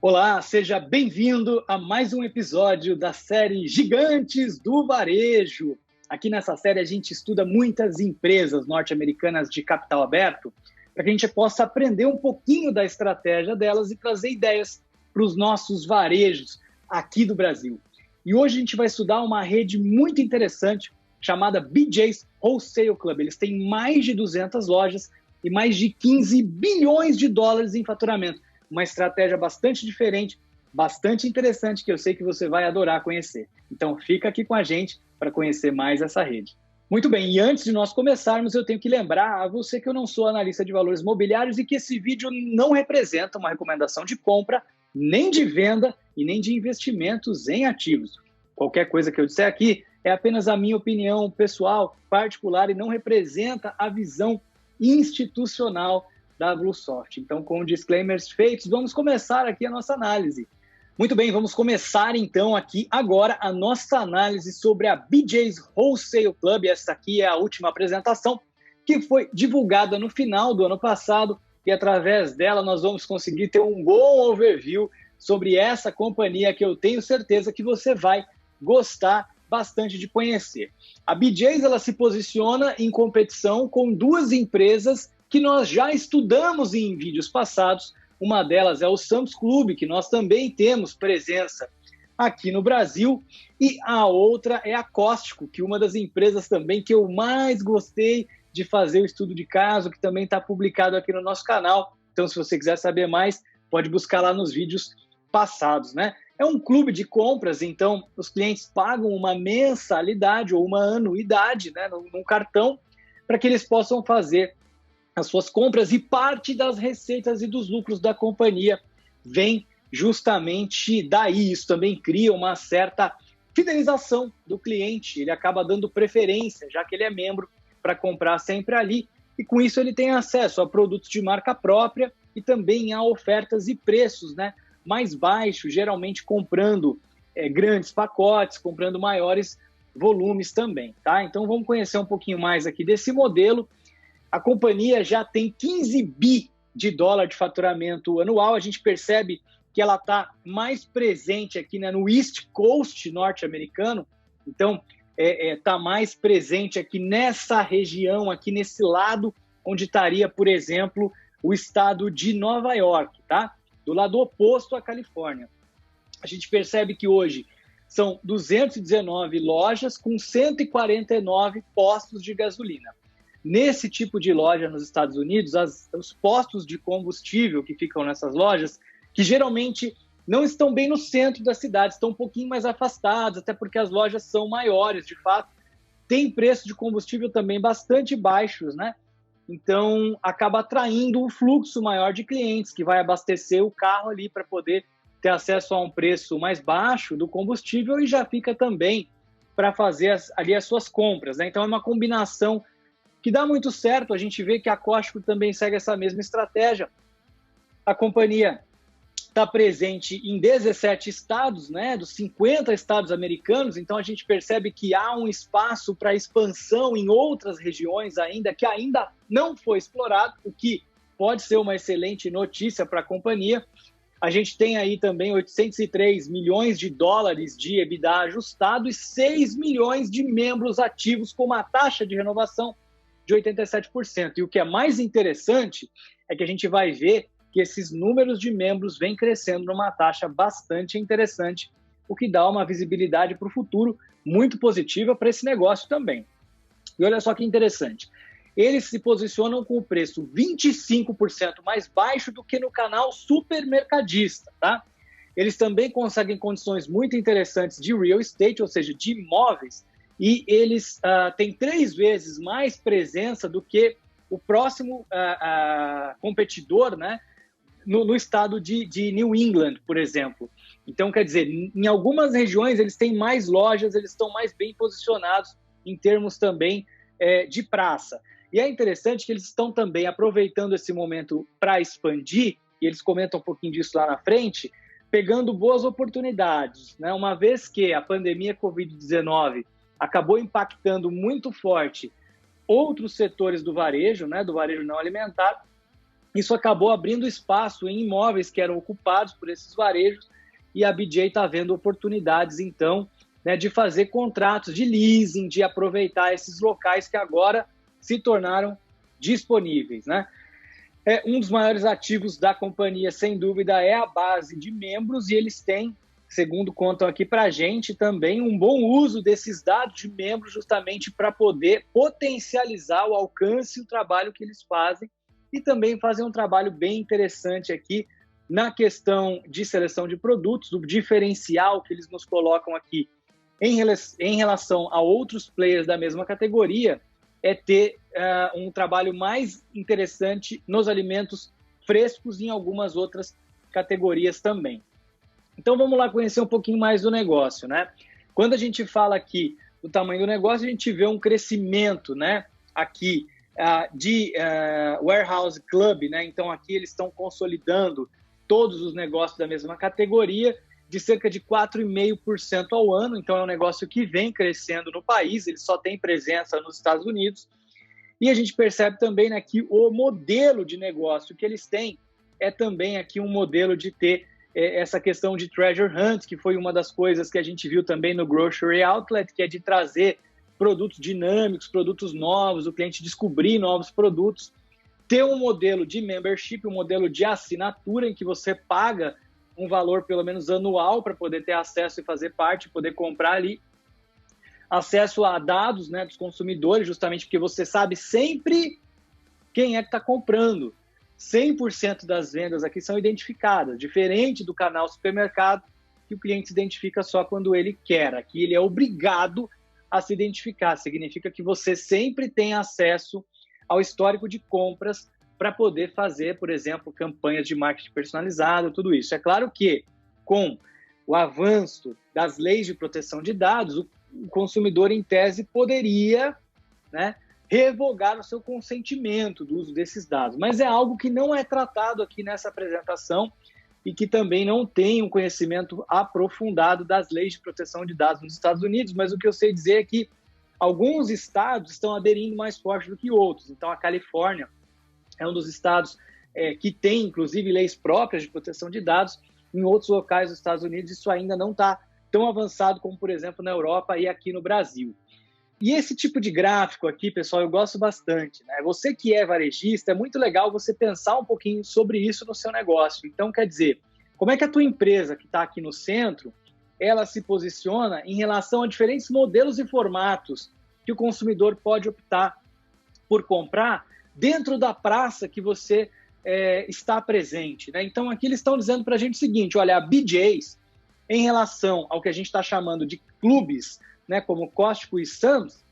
Olá, seja bem-vindo a mais um episódio da série Gigantes do Varejo. Aqui nessa série a gente estuda muitas empresas norte-americanas de capital aberto para que a gente possa aprender um pouquinho da estratégia delas e trazer ideias para os nossos varejos aqui do Brasil. E hoje a gente vai estudar uma rede muito interessante chamada BJ's Wholesale Club. Eles têm mais de 200 lojas e mais de 15 bilhões de dólares em faturamento. Uma estratégia bastante diferente, bastante interessante, que eu sei que você vai adorar conhecer. Então fica aqui com a gente para conhecer mais essa rede. Muito bem, e antes de nós começarmos, eu tenho que lembrar a você que eu não sou analista de valores mobiliários e que esse vídeo não representa uma recomendação de compra, nem de venda e nem de investimentos em ativos. Qualquer coisa que eu disser aqui é apenas a minha opinião pessoal, particular, e não representa a visão institucional da BlueSoft. Então, com disclaimers feitos, vamos começar aqui a nossa análise. Muito bem, vamos começar então aqui agora a nossa análise sobre a BJ's Wholesale Club. Essa aqui é a última apresentação que foi divulgada no final do ano passado e através dela nós vamos conseguir ter um bom overview sobre essa companhia que eu tenho certeza que você vai gostar bastante de conhecer. A BJ's ela se posiciona em competição com duas empresas que nós já estudamos em vídeos passados. Uma delas é o Sam's Club, que nós também temos presença aqui no Brasil, e a outra é a Costco, que é uma das empresas também que eu mais gostei de fazer o estudo de caso, que também está publicado aqui no nosso canal. Então, se você quiser saber mais, pode buscar lá nos vídeos passados, né? É um clube de compras, então os clientes pagam uma mensalidade ou uma anuidade, né, num cartão, para que eles possam fazer as suas compras, e parte das receitas e dos lucros da companhia vem justamente daí. Isso também cria uma certa fidelização do cliente, ele acaba dando preferência, já que ele é membro, para comprar sempre ali, e com isso ele tem acesso a produtos de marca própria e também a ofertas e preços, né, mais baixos, geralmente comprando grandes pacotes, comprando maiores volumes também, tá? Então vamos conhecer um pouquinho mais aqui desse modelo. A companhia já tem 15 bi de dólar de faturamento anual. A gente percebe que ela está mais presente aqui, né, no East Coast norte-americano. Então, está mais presente aqui nessa região, aqui nesse lado, onde estaria, por exemplo, o estado de Nova York, tá? Do lado oposto à Califórnia. A gente percebe que hoje são 219 lojas com 149 postos de gasolina. Nesse tipo de loja nos Estados Unidos, os postos de combustível que ficam nessas lojas, que geralmente não estão bem no centro da cidade, estão um pouquinho mais afastados, até porque as lojas são maiores, de fato, tem preço de combustível também bastante baixos, né? Então, acaba atraindo um fluxo maior de clientes que vai abastecer o carro ali para poder ter acesso a um preço mais baixo do combustível e já fica também para fazer ali as suas compras, né? Então, é uma combinação que dá muito certo. A gente vê que a Costco também segue essa mesma estratégia. A companhia está presente em 17 estados, né, dos 50 estados americanos, então a gente percebe que há um espaço para expansão em outras regiões ainda, que ainda não foi explorado, o que pode ser uma excelente notícia para a companhia. A gente tem aí também 803 milhões de dólares de EBITDA ajustado e 6 milhões de membros ativos com uma taxa de renovação de 87%. E o que é mais interessante é que a gente vai ver que esses números de membros vêm crescendo numa taxa bastante interessante, o que dá uma visibilidade para o futuro muito positiva para esse negócio também. E olha só que interessante, eles se posicionam com o preço 25% mais baixo do que no canal supermercadista, tá? Eles também conseguem condições muito interessantes de real estate, ou seja, de imóveis, e eles têm 3 vezes mais presença do que o próximo competidor, né, no estado de New England, por exemplo. Então, quer dizer, em algumas regiões eles têm mais lojas, eles estão mais bem posicionados em termos também de praça. E é interessante que eles estão também aproveitando esse momento para expandir, e eles comentam um pouquinho disso lá na frente, pegando boas oportunidades, né? Uma vez que a pandemia Covid-19 acabou impactando muito forte outros setores do varejo, né, do varejo não alimentar, Isso acabou abrindo espaço em imóveis que eram ocupados por esses varejos, e a BJ está vendo oportunidades, então, né, de fazer contratos de leasing, de aproveitar esses locais que agora se tornaram disponíveis, né? Um dos maiores ativos da companhia, sem dúvida, é a base de membros, e eles têm, segundo contam aqui para a gente, também um bom uso desses dados de membros justamente para poder potencializar o alcance e o trabalho que eles fazem, e também fazem um trabalho bem interessante aqui na questão de seleção de produtos, o diferencial que eles nos colocam aqui em relação a outros players da mesma categoria é ter um trabalho mais interessante nos alimentos frescos e em algumas outras categorias também. Então vamos lá conhecer um pouquinho mais do negócio, né? Quando a gente fala aqui do tamanho do negócio, a gente vê um crescimento, né, aqui de Warehouse Club, né? Então aqui eles estão consolidando todos os negócios da mesma categoria, de cerca de 4,5% ao ano. Então é um negócio que vem crescendo no país, ele só tem presença nos Estados Unidos. E a gente percebe também, né, que o modelo de negócio que eles têm é também aqui um modelo de ter essa questão de treasure hunt, que foi uma das coisas que a gente viu também no Grocery Outlet, que é de trazer produtos dinâmicos, produtos novos, o cliente descobrir novos produtos, ter um modelo de membership, um modelo de assinatura em que você paga um valor pelo menos anual para poder ter acesso e fazer parte, poder comprar ali, acesso a dados, né, dos consumidores, justamente porque você sabe sempre quem é que está comprando. 100% das vendas aqui são identificadas, diferente do canal supermercado, que o cliente se identifica só quando ele quer. Aqui ele é obrigado a se identificar, significa que você sempre tem acesso ao histórico de compras para poder fazer, por exemplo, campanhas de marketing personalizado, tudo isso. É claro que, com o avanço das leis de proteção de dados, o consumidor, em tese, poderia, né, revogar o seu consentimento do uso desses dados. Mas é algo que não é tratado aqui nessa apresentação e que também não tem um conhecimento aprofundado das leis de proteção de dados nos Estados Unidos, mas o que eu sei dizer é que alguns estados estão aderindo mais forte do que outros. Então, a Califórnia é um dos estados que tem, inclusive, leis próprias de proteção de dados. Em outros locais dos Estados Unidos, isso ainda não está tão avançado como, por exemplo, na Europa e aqui no Brasil. E esse tipo de gráfico aqui, pessoal, eu gosto bastante, né? Você que é varejista, é muito legal você pensar um pouquinho sobre isso no seu negócio. Então, quer dizer, como é que a tua empresa, que está aqui no centro, ela se posiciona em relação a diferentes modelos e formatos que o consumidor pode optar por comprar dentro da praça que você está presente, né? Então, aqui eles estão dizendo para a gente o seguinte, olha, a BJ's, em relação ao que a gente está chamando de clubes, né, como Costco e Sam's,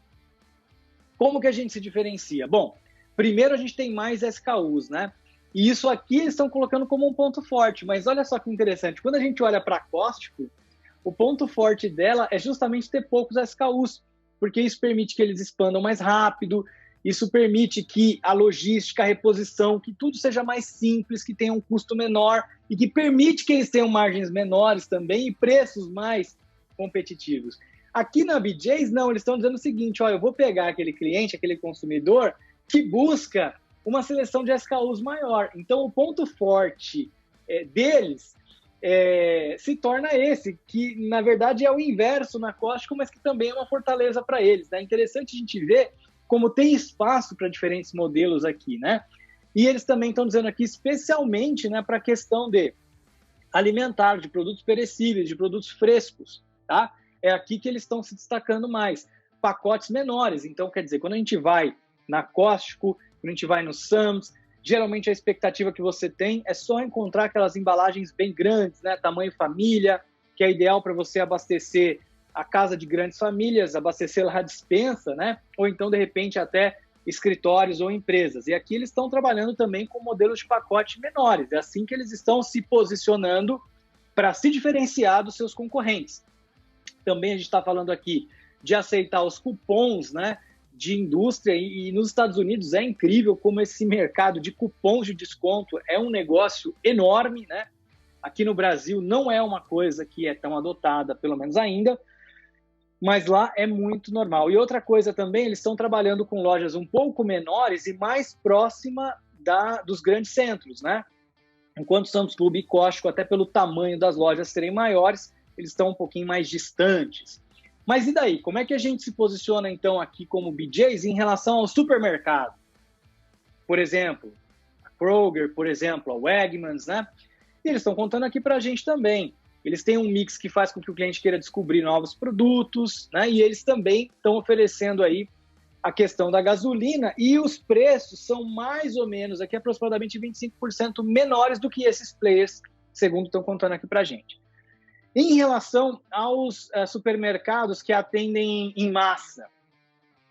como que a gente se diferencia? Bom, primeiro a gente tem mais SKUs, né? E isso aqui eles estão colocando como um ponto forte, mas olha só que interessante, quando a gente olha para a Costco, o ponto forte dela é justamente ter poucos SKUs, porque isso permite que eles expandam mais rápido, isso permite que a logística, a reposição, que tudo seja mais simples, que tenha um custo menor e que permite que eles tenham margens menores também e preços mais competitivos. Aqui na BJ's, não, eles estão dizendo o seguinte, ó, eu vou pegar aquele cliente, aquele consumidor que busca uma seleção de SKUs maior. Então, o ponto forte deles se torna esse, que na verdade é o inverso na Costco, mas que também é uma fortaleza para eles. É interessante a gente ver como tem espaço para diferentes modelos aqui, né? E eles também estão dizendo aqui, especialmente, né, para a questão de alimentar, de produtos perecíveis, de produtos frescos, tá? É aqui que eles estão se destacando mais. Pacotes menores. Então, quer dizer, quando a gente vai na Costco, quando a gente vai no Sam's, geralmente a expectativa que você tem é só encontrar aquelas embalagens bem grandes, né? Tamanho família, que é ideal para você abastecer a casa de grandes famílias, abastecer lá a despensa, né? Ou então, de repente, até escritórios ou empresas. E aqui eles estão trabalhando também com modelos de pacote menores. É assim que eles estão se posicionando para se diferenciar dos seus concorrentes. Também a gente está falando aqui de aceitar os cupons, né, de indústria, e nos Estados Unidos é incrível como esse mercado de cupons de desconto é um negócio enorme, né? Aqui no Brasil não é uma coisa que é tão adotada, pelo menos ainda, mas lá é muito normal. E outra coisa também, eles estão trabalhando com lojas um pouco menores e mais próxima dos grandes centros, né? Enquanto Sam's Club e Costco, até pelo tamanho das lojas serem maiores, eles estão um pouquinho mais distantes. Mas e daí? Como é que a gente se posiciona, então, aqui como BJ's em relação ao supermercado? Por exemplo, a Kroger, por exemplo, a Wegmans, né? E eles estão contando aqui para a gente também. Eles têm um mix que faz com que o cliente queira descobrir novos produtos, né? E eles também estão oferecendo aí a questão da gasolina, e os preços são mais ou menos aqui aproximadamente 25% menores do que esses players, segundo estão contando aqui para a gente. Em relação aos supermercados que atendem em massa,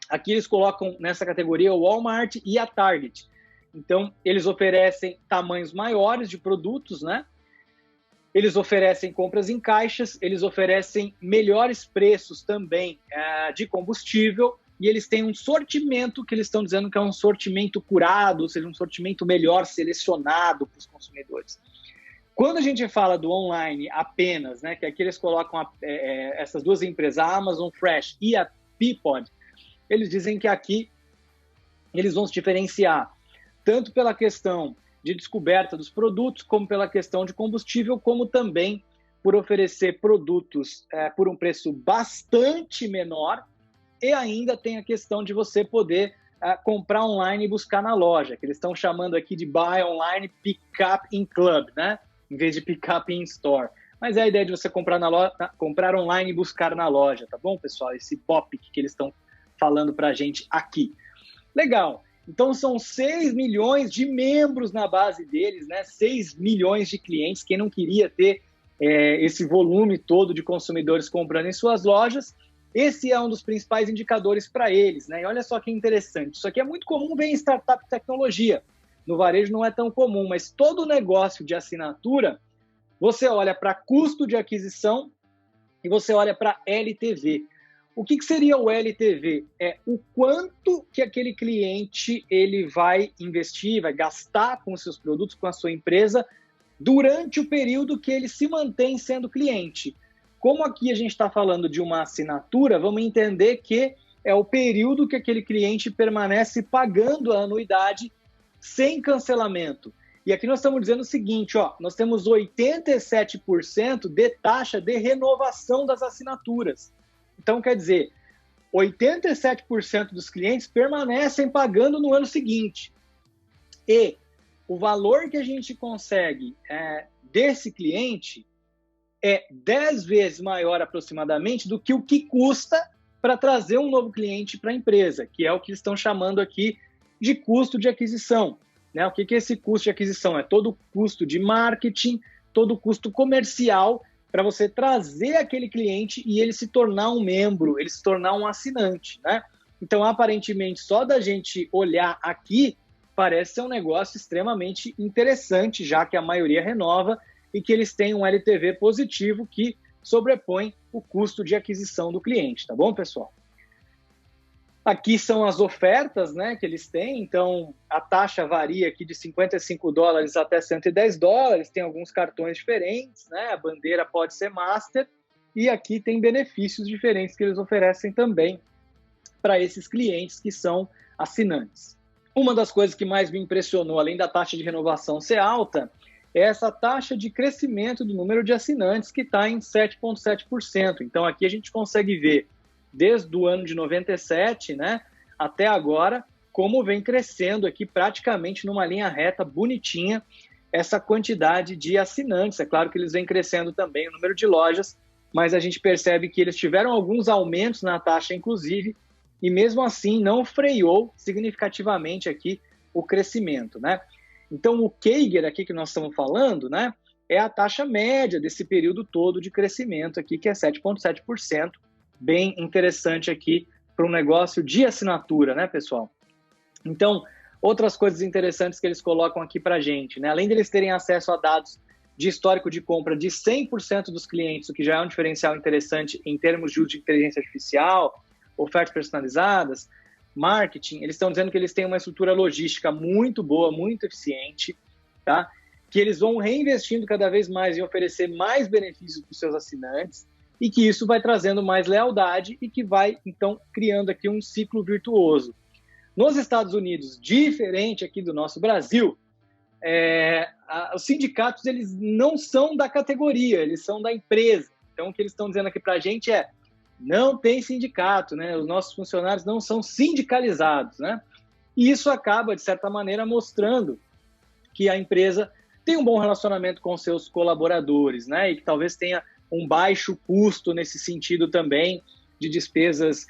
aqui eles colocam nessa categoria o Walmart e a Target. Então, eles oferecem tamanhos maiores de produtos, né? Eles oferecem compras em caixas, eles oferecem melhores preços também de combustível, e eles têm um sortimento que eles estão dizendo que é um sortimento curado, ou seja, um sortimento melhor selecionado para os consumidores. Quando a gente fala do online apenas, né, que aqui eles colocam essas duas empresas, a Amazon Fresh e a Peapod, eles dizem que aqui eles vão se diferenciar tanto pela questão de descoberta dos produtos, como pela questão de combustível, como também por oferecer produtos por um preço bastante menor, e ainda tem a questão de você poder comprar online e buscar na loja, que eles estão chamando aqui de Buy Online, Pick Up in Club, né? Em vez de Pick Up in Store. Mas é a ideia de você comprar comprar online e buscar na loja, tá bom, pessoal? Esse POP que eles estão falando para a gente aqui. Legal. Então, são 6 milhões de membros na base deles, né? 6 milhões de clientes. Quem não queria ter esse volume todo de consumidores comprando em suas lojas? Esse é um dos principais indicadores para eles, né? E olha só que interessante. Isso aqui é muito comum ver em startup de tecnologia. No varejo não é tão comum, mas todo negócio de assinatura, você olha para custo de aquisição e você olha para LTV. O que seria o LTV? É o quanto que aquele cliente ele vai investir, vai gastar com os seus produtos, com a sua empresa, durante o período que ele se mantém sendo cliente. Como aqui a gente está falando de uma assinatura, vamos entender que é o período que aquele cliente permanece pagando a anuidade sem cancelamento. E aqui nós estamos dizendo o seguinte, ó, nós temos 87% de taxa de renovação das assinaturas. Então, quer dizer, 87% dos clientes permanecem pagando no ano seguinte. E o valor que a gente consegue desse cliente é 10 vezes maior aproximadamente do que o que custa para trazer um novo cliente para a empresa, que é o que eles estão chamando aqui de custo de aquisição. Né? O que é esse custo de aquisição? É todo o custo de marketing, todo o custo comercial para você trazer aquele cliente e ele se tornar um membro, ele se tornar um assinante. Né? Então, aparentemente, só da gente olhar aqui, parece ser um negócio extremamente interessante, já que a maioria renova, e que eles têm um LTV positivo que sobrepõe o custo de aquisição do cliente, tá bom, pessoal? Aqui são as ofertas, né, que eles têm, então a taxa varia aqui de $55 até $110, tem alguns cartões diferentes, né, a bandeira pode ser Master, e aqui tem benefícios diferentes que eles oferecem também para esses clientes que são assinantes. Uma das coisas que mais me impressionou, além da taxa de renovação ser alta, é essa taxa de crescimento do número de assinantes que está em 7,7%. Então, aqui a gente consegue ver, desde o ano de 97, né, até agora, como vem crescendo aqui praticamente numa linha reta, bonitinha, essa quantidade de assinantes. É claro que eles vêm crescendo também o número de lojas, mas a gente percebe que eles tiveram alguns aumentos na taxa, inclusive, e mesmo assim não freou significativamente aqui o crescimento, né? Então, o CAGR aqui que nós estamos falando, né, é a taxa média desse período todo de crescimento aqui, que é 7,7%, bem interessante aqui para um negócio de assinatura, né, pessoal? Então, outras coisas interessantes que eles colocam aqui para a gente, né, além deles terem acesso a dados de histórico de compra de 100% dos clientes, o que já é um diferencial interessante em termos de uso de inteligência artificial, ofertas personalizadas, marketing, eles estão dizendo que eles têm uma estrutura logística muito boa, muito eficiente, tá? Que eles vão reinvestindo cada vez mais em oferecer mais benefícios para os seus assinantes e que isso vai trazendo mais lealdade e que vai, então, criando aqui um ciclo virtuoso. Nos Estados Unidos, diferente aqui do nosso Brasil, os sindicatos eles não são da categoria, eles são da empresa. Então, o que eles estão dizendo aqui para a gente é: não tem sindicato, né? Os nossos funcionários não são sindicalizados, né? E isso acaba, de certa maneira, mostrando que a empresa tem um bom relacionamento com seus colaboradores, né? E que talvez tenha um baixo custo nesse sentido também de despesas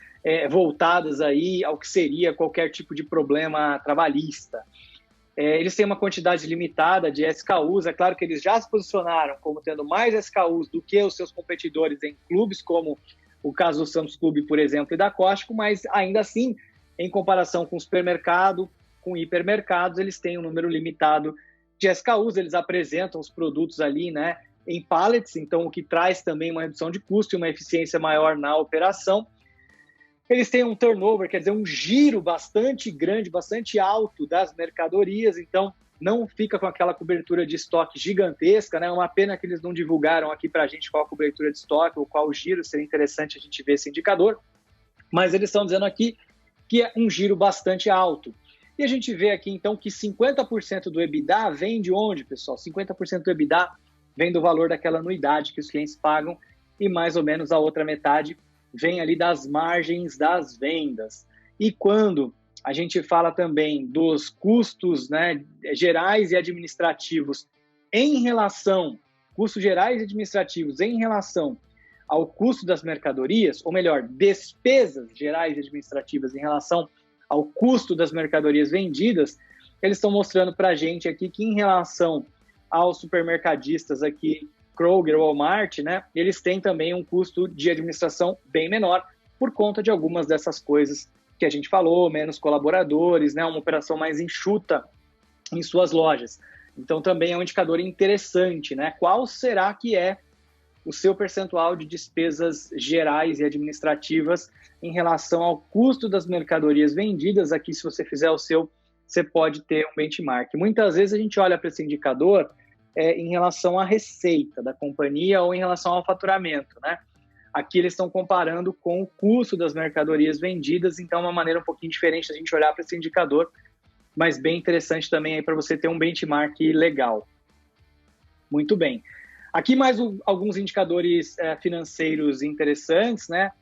voltadas aí ao que seria qualquer tipo de problema trabalhista. Eles têm uma quantidade limitada de SKUs, é claro que eles já se posicionaram como tendo mais SKUs do que os seus competidores em clubes, como o caso do Sam's Club, por exemplo, e da Costco, mas ainda assim, em comparação com o supermercado, com hipermercados, eles têm um número limitado de SKUs, eles apresentam os produtos ali, né, em pallets, então o que traz também uma redução de custo e uma eficiência maior na operação. Eles têm um turnover, quer dizer, um giro bastante grande, bastante alto das mercadorias, então não fica com aquela cobertura de estoque gigantesca, né? Uma pena que eles não divulgaram aqui para a gente qual a cobertura de estoque ou qual o giro, seria interessante a gente ver esse indicador, mas eles estão dizendo aqui que é um giro bastante alto. E a gente vê aqui, então, que 50% do EBITDA vem de onde, pessoal? 50% do EBITDA vem do valor daquela anuidade que os clientes pagam e mais ou menos a outra metade vem ali das margens das vendas. E quando a gente fala também dos custos, né, gerais e administrativos em relação, custos gerais e administrativos em relação ao custo das mercadorias, ou melhor, despesas gerais e administrativas em relação ao custo das mercadorias vendidas, eles estão mostrando para a gente aqui que em relação aos supermercadistas aqui, Kroger, Walmart, né, eles têm também um custo de administração bem menor por conta de algumas dessas coisas que a gente falou, menos colaboradores, né, uma operação mais enxuta em suas lojas. Então também é um indicador interessante, né? Qual será que é o seu percentual de despesas gerais e administrativas em relação ao custo das mercadorias vendidas? Aqui, se você fizer o seu, você pode ter um benchmark. Muitas vezes a gente olha para esse indicador em relação à receita da companhia ou em relação ao faturamento, né? Aqui eles estão comparando com o custo das mercadorias vendidas, então é uma maneira um pouquinho diferente da gente olhar para esse indicador, mas bem interessante também aí para você ter um benchmark legal. Muito bem. Aqui mais alguns indicadores financeiros interessantes, né?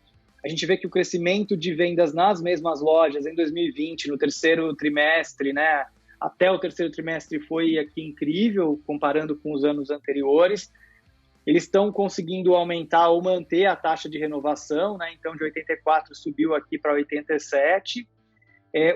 A gente vê que o crescimento de vendas nas mesmas lojas em 2020, no terceiro trimestre, né? Até o terceiro trimestre foi aqui incrível, comparando com os anos anteriores. Eles estão conseguindo aumentar ou manter a taxa de renovação, né? Então, de 84 subiu aqui para 87.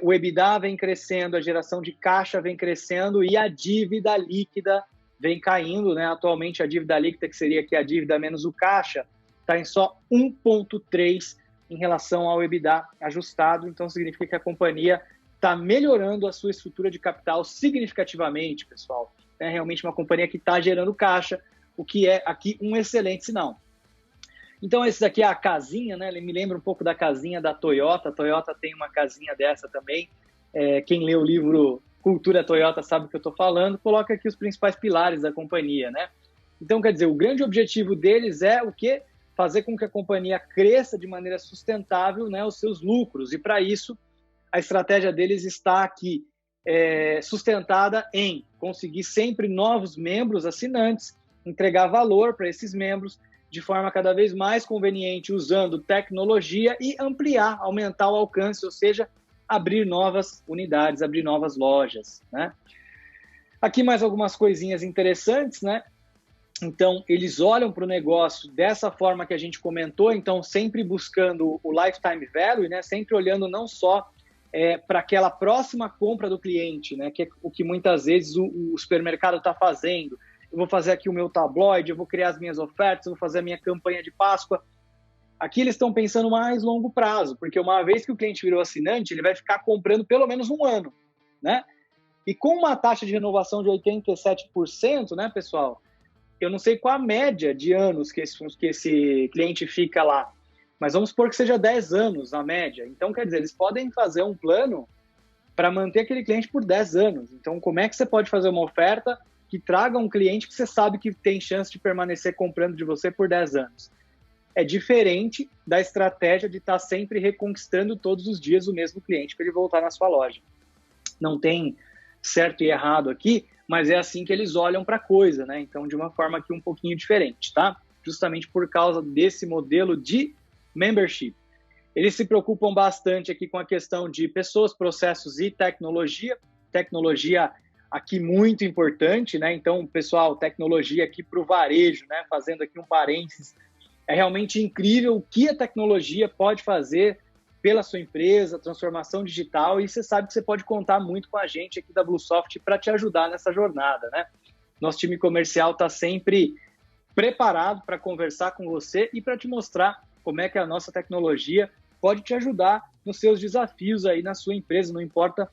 O EBITDA vem crescendo, a geração de caixa vem crescendo e a dívida líquida vem caindo, né? Atualmente, a dívida líquida, que seria aqui a dívida menos o caixa, está em só 1,3 em relação ao EBITDA ajustado. Então, significa que a companhia está melhorando a sua estrutura de capital significativamente, pessoal. É realmente uma companhia que está gerando caixa, o que é aqui um excelente sinal. Então, esse daqui é a casinha, né? Ele me lembra um pouco da casinha da Toyota. A Toyota tem uma casinha dessa também. Quem lê o livro Cultura Toyota sabe o que eu estou falando. Coloca aqui os principais pilares da companhia, né? Então, quer dizer, o grande objetivo deles é o quê? Fazer com que a companhia cresça de maneira sustentável, né, os seus lucros. E, para isso, a estratégia deles está aqui sustentada em conseguir sempre novos membros assinantes, entregar valor para esses membros de forma cada vez mais conveniente, usando tecnologia e ampliar, aumentar o alcance, ou seja, abrir novas unidades, abrir novas lojas, né? Aqui mais algumas coisinhas interessantes, né? Então, eles olham para o negócio dessa forma que a gente comentou, então sempre buscando o lifetime value, né? Sempre olhando não só para aquela próxima compra do cliente, né? Que é o que muitas vezes o supermercado está fazendo. Eu vou fazer aqui o meu tabloide, eu vou criar as minhas ofertas, eu vou fazer a minha campanha de Páscoa. Aqui eles estão pensando mais longo prazo, porque uma vez que o cliente virou assinante, ele vai ficar comprando pelo menos um ano, né? E com uma taxa de renovação de 87%, né, pessoal? Eu não sei qual a média de anos que esse cliente fica lá, mas vamos supor que seja 10 anos a média. Então, quer dizer, eles podem fazer um plano para manter aquele cliente por 10 anos. Então, como é que você pode fazer uma oferta que traga um cliente que você sabe que tem chance de permanecer comprando de você por 10 anos? é diferente da estratégia de estar sempre reconquistando todos os dias o mesmo cliente para ele voltar na sua loja. Não tem certo e errado aqui, mas é assim que eles olham para a coisa, né? Então, de uma forma aqui um pouquinho diferente, tá? Justamente por causa desse modelo de membership. Eles se preocupam bastante aqui com a questão de pessoas, processos e tecnologia. Tecnologia aqui muito importante, né? Então, pessoal, tecnologia aqui para o varejo, né? Fazendo aqui um parênteses, é realmente incrível o que a tecnologia pode fazer pela sua empresa, transformação digital, e você sabe que você pode contar muito com a gente aqui da Bluesoft para te ajudar nessa jornada, né? Nosso time comercial está sempre preparado para conversar com você e para te mostrar como é que a nossa tecnologia pode te ajudar nos seus desafios aí na sua empresa, não importa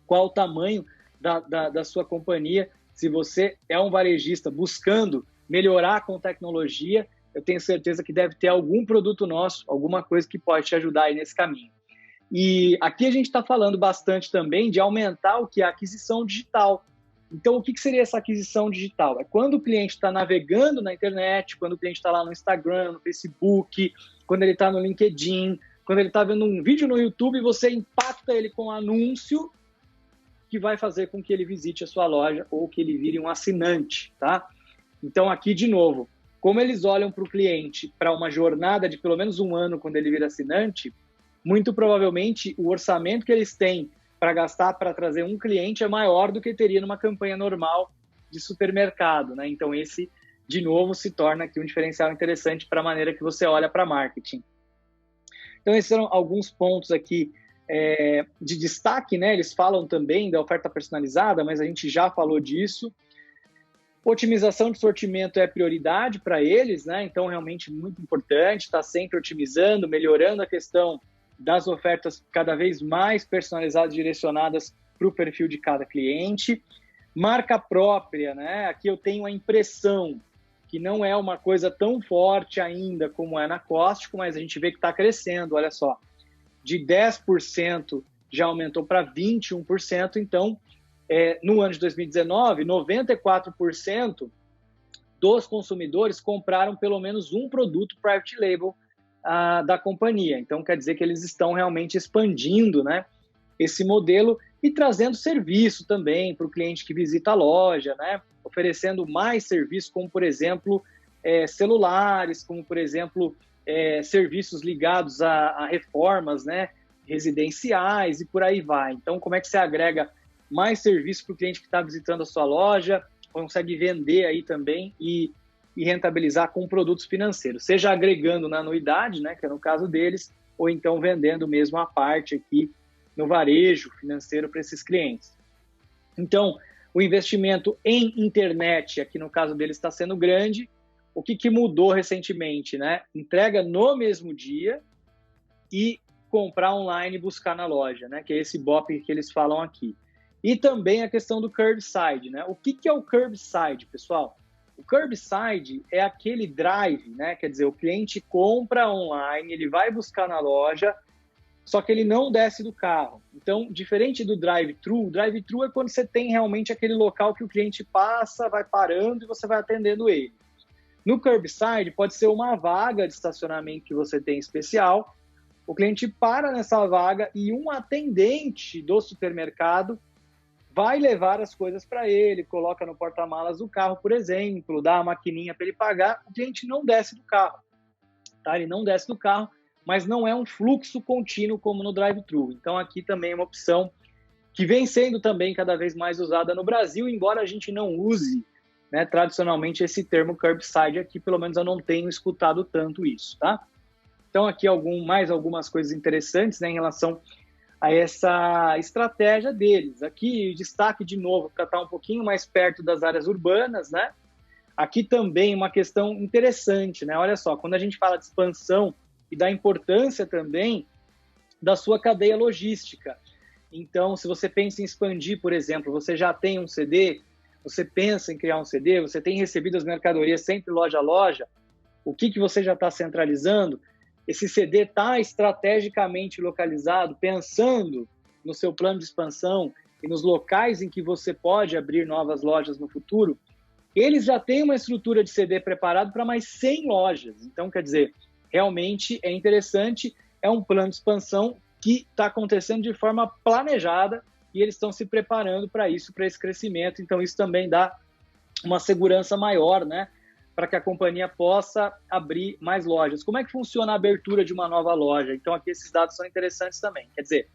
qual o tamanho da sua companhia. Se você é um varejista buscando melhorar com tecnologia, eu tenho certeza que deve ter algum produto nosso, alguma coisa que pode te ajudar aí nesse caminho. E aqui a gente está falando bastante também de aumentar o que é a aquisição digital. Então, o que seria essa aquisição digital? É quando o cliente está navegando na internet, quando o cliente está lá no Instagram, no Facebook, quando ele está no LinkedIn, quando ele está vendo um vídeo no YouTube, você impacta ele com um anúncio que vai fazer com que ele visite a sua loja ou que ele vire um assinante, tá? Então, aqui, de novo, como eles olham para o cliente para uma jornada de pelo menos um ano quando ele vira assinante, muito provavelmente o orçamento que eles têm para gastar para trazer um cliente é maior do que teria numa campanha normal de supermercado, né? Então, esse, de novo, se torna aqui um diferencial interessante para a maneira que você olha para marketing. Então, esses são alguns pontos aqui de destaque, né? Eles falam também da oferta personalizada, mas a gente já falou disso. Otimização de sortimento é prioridade para eles, né? Então, realmente muito importante, está sempre otimizando, melhorando a questão das ofertas cada vez mais personalizadas, direcionadas para o perfil de cada cliente. Marca própria, né? Aqui eu tenho a impressão que não é uma coisa tão forte ainda como é na Costco, mas a gente vê que está crescendo, olha só. De 10% já aumentou para 21%, então, no ano de 2019, 94% dos consumidores compraram pelo menos um produto private label da companhia. Então, quer dizer que eles estão realmente expandindo, né, esse modelo e trazendo serviço também para o cliente que visita a loja, né, oferecendo mais serviços, como, por exemplo, celulares, como, por exemplo, serviços ligados a reformas, né, residenciais e por aí vai. Então, como é que você agrega mais serviço para o cliente que está visitando a sua loja, consegue vender aí também e rentabilizar com produtos financeiros, seja agregando na anuidade, né, que é no caso deles, ou então vendendo mesmo a parte aqui no varejo financeiro para esses clientes. Então, o investimento em internet, aqui no caso deles, está sendo grande. O que mudou recentemente, né? Entrega no mesmo dia e comprar online e buscar na loja, né? Que é esse BOP que eles falam aqui. E também a questão do curbside, né? O que é o curbside, pessoal? O curbside é aquele drive, né? Quer dizer, o cliente compra online, ele vai buscar na loja, só que ele não desce do carro. Então, diferente do drive-thru, o drive-thru é quando você tem realmente aquele local que o cliente passa, vai parando e você vai atendendo ele. No curbside, pode ser uma vaga de estacionamento que você tem especial, o cliente para nessa vaga e um atendente do supermercado vai levar as coisas para ele, coloca no porta-malas do carro, por exemplo, dá a maquininha para ele pagar, o cliente não desce do carro, tá? Ele não desce do carro, mas não é um fluxo contínuo como no drive-thru. Então, aqui também é uma opção que vem sendo também cada vez mais usada no Brasil, embora a gente não use, né, tradicionalmente esse termo curbside aqui, pelo menos eu não tenho escutado tanto isso, tá? Então, aqui mais algumas coisas interessantes, né, em relação a essa estratégia deles. Aqui, destaque de novo, para estar um pouquinho mais perto das áreas urbanas, né? Aqui também uma questão interessante, né? Olha só, quando a gente fala de expansão e da importância também da sua cadeia logística. Então, se você pensa em expandir, por exemplo, você já tem um CD, você pensa em criar um CD, você tem recebido as mercadorias sempre loja a loja, o que você já está centralizando? Esse CD está estrategicamente localizado, pensando no seu plano de expansão e nos locais em que você pode abrir novas lojas no futuro, eles já têm uma estrutura de CD preparado para mais 100 lojas. Então, quer dizer, realmente é interessante, é um plano de expansão que está acontecendo de forma planejada e eles estão se preparando para isso, para esse crescimento. Então, isso também dá uma segurança maior, né, para que a companhia possa abrir mais lojas. Como é que funciona a abertura de uma nova loja? Então, aqui esses dados são interessantes também. Quer dizer,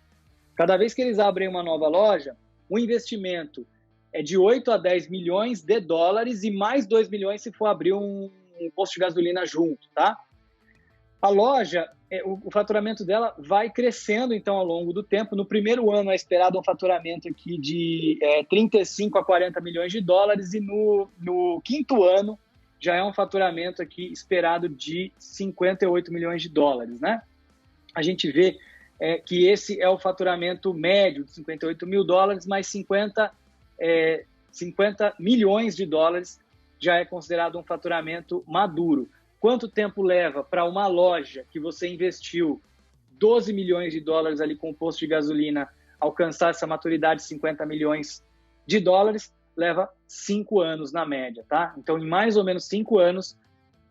cada vez que eles abrem uma nova loja, o investimento é de 8 a 10 milhões de dólares e mais 2 milhões se for abrir um posto de gasolina junto, tá? A loja, o faturamento dela vai crescendo, então, ao longo do tempo. No primeiro ano é esperado um faturamento aqui de 35 a 40 milhões de dólares e no quinto ano já é um faturamento aqui esperado de 58 milhões de dólares, né? A gente vê que esse é o faturamento médio de 58 mil dólares, mais 50 milhões de dólares já é considerado um faturamento maduro. Quanto tempo leva para uma loja que você investiu 12 milhões de dólares ali com o posto de gasolina alcançar essa maturidade de 50 milhões de dólares? Leva 5 anos na média, tá? Então, em mais ou menos 5 anos,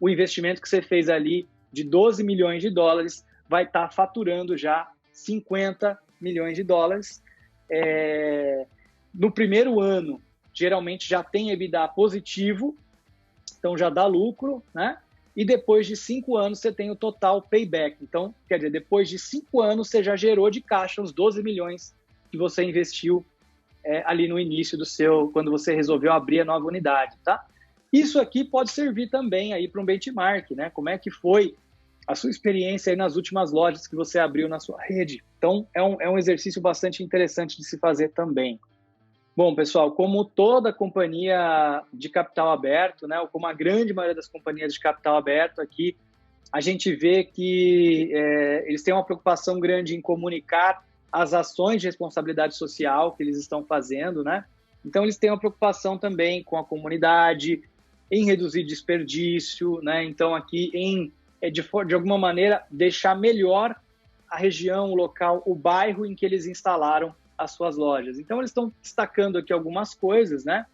o investimento que você fez ali de 12 milhões de dólares vai estar faturando já 50 milhões de dólares. No primeiro ano, geralmente já tem EBITDA positivo, então já dá lucro, né? E depois de 5 anos você tem o total payback. Então, quer dizer, depois de 5 anos você já gerou de caixa os 12 milhões que você investiu ali no início quando você resolveu abrir a nova unidade, tá? Isso aqui pode servir também aí para um benchmark, né? Como é que foi a sua experiência aí nas últimas lojas que você abriu na sua rede? Então, é um exercício bastante interessante de se fazer também. Bom, pessoal, como toda companhia de capital aberto, né, ou como a grande maioria das companhias de capital aberto aqui, a gente vê que eles têm uma preocupação grande em comunicar as ações de responsabilidade social que eles estão fazendo, né? Então, eles têm uma preocupação também com a comunidade, em reduzir desperdício, né? Então, aqui, de alguma maneira, deixar melhor a região, o local, o bairro em que eles instalaram as suas lojas. Então, eles estão destacando aqui algumas coisas, né?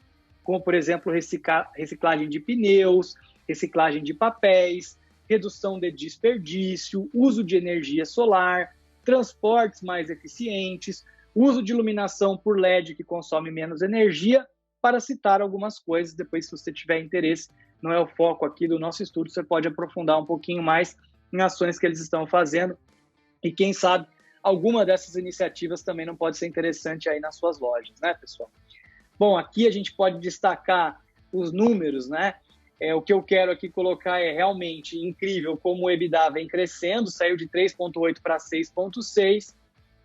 Como, por exemplo, reciclagem de pneus, reciclagem de papéis, redução de desperdício, uso de energia solar, transportes mais eficientes, uso de iluminação por LED que consome menos energia, para citar algumas coisas. Depois, se você tiver interesse, não é o foco aqui do nosso estudo, você pode aprofundar um pouquinho mais em ações que eles estão fazendo e, quem sabe, alguma dessas iniciativas também não pode ser interessante aí nas suas lojas, né, pessoal? Bom, aqui a gente pode destacar os números, né? O que eu quero aqui colocar é realmente incrível como o EBITDA vem crescendo, saiu de 3,8 para 6,6.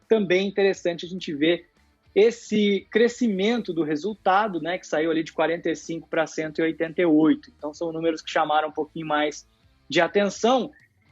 Também interessante a gente ver esse crescimento do resultado, né, que saiu ali de 45 para 188. Então, são números que chamaram um pouquinho mais de atenção.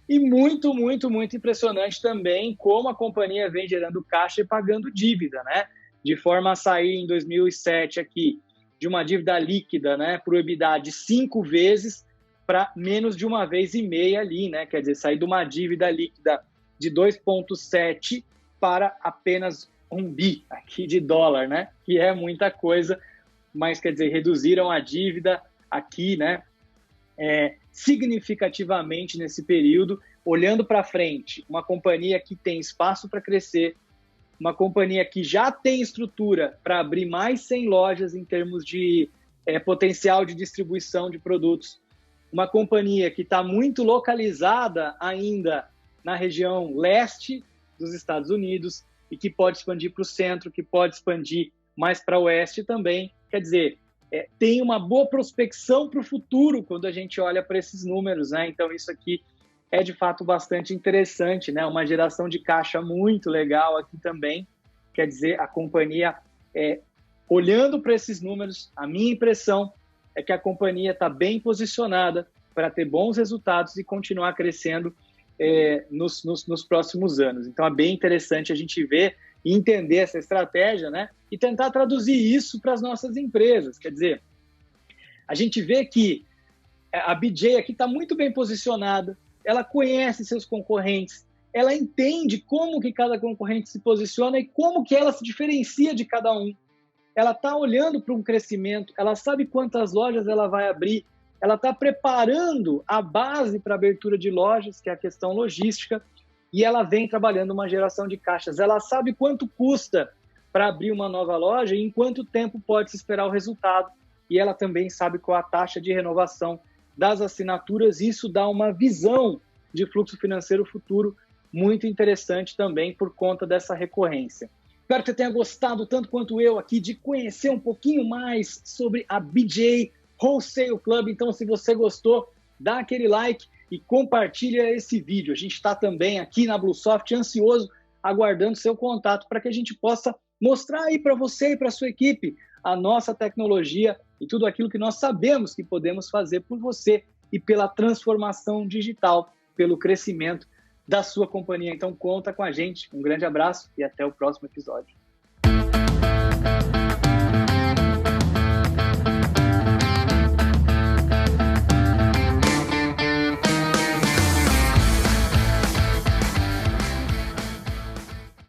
E muito, muito, muito impressionante também como a companhia vem gerando caixa e pagando dívida, né? De forma a sair em 2007 aqui de uma dívida líquida, né, para o EBITDA de 5 vezes para menos de 1,5 vezes ali, né? Quer dizer, sair de uma dívida líquida de 2,7 para apenas 1 bi aqui de dólar, né? Que é muita coisa, mas quer dizer, reduziram a dívida aqui, né? Significativamente nesse período, olhando para frente, uma companhia que tem espaço para crescer, uma companhia que já tem estrutura para abrir mais 100 lojas em termos de potencial de distribuição de produtos, uma companhia que está muito localizada ainda na região leste dos Estados Unidos e que pode expandir para o centro, que pode expandir mais para o oeste também. Quer dizer, tem uma boa prospecção para o futuro quando a gente olha para esses números, né? Então, isso aqui é de fato bastante interessante, né? Uma geração de caixa muito legal aqui também. Quer dizer, a companhia, olhando para esses números, a minha impressão é que a companhia está bem posicionada para ter bons resultados e continuar crescendo nos próximos anos. Então, é bem interessante a gente ver e entender essa estratégia, né? E tentar traduzir isso para as nossas empresas. Quer dizer, a gente vê que a BJ aqui está muito bem posicionada, ela conhece seus concorrentes, ela entende como que cada concorrente se posiciona e como que ela se diferencia de cada um. Ela está olhando para um crescimento, ela sabe quantas lojas ela vai abrir, ela está preparando a base para a abertura de lojas, que é a questão logística, e ela vem trabalhando uma geração de caixas. Ela sabe quanto custa para abrir uma nova loja e em quanto tempo pode se esperar o resultado. E ela também sabe qual a taxa de renovação das assinaturas. Isso dá uma visão de fluxo financeiro futuro muito interessante também por conta dessa recorrência. Espero que você tenha gostado tanto quanto eu aqui de conhecer um pouquinho mais sobre a BJ Wholesale Club. Então, se você gostou, dá aquele like e compartilha esse vídeo. A gente está também aqui na Bluesoft ansioso, aguardando seu contato para que a gente possa mostrar aí para você e para a sua equipe a nossa tecnologia e tudo aquilo que nós sabemos que podemos fazer por você e pela transformação digital, pelo crescimento da sua companhia. Então, conta com a gente. Um grande abraço e até o próximo episódio.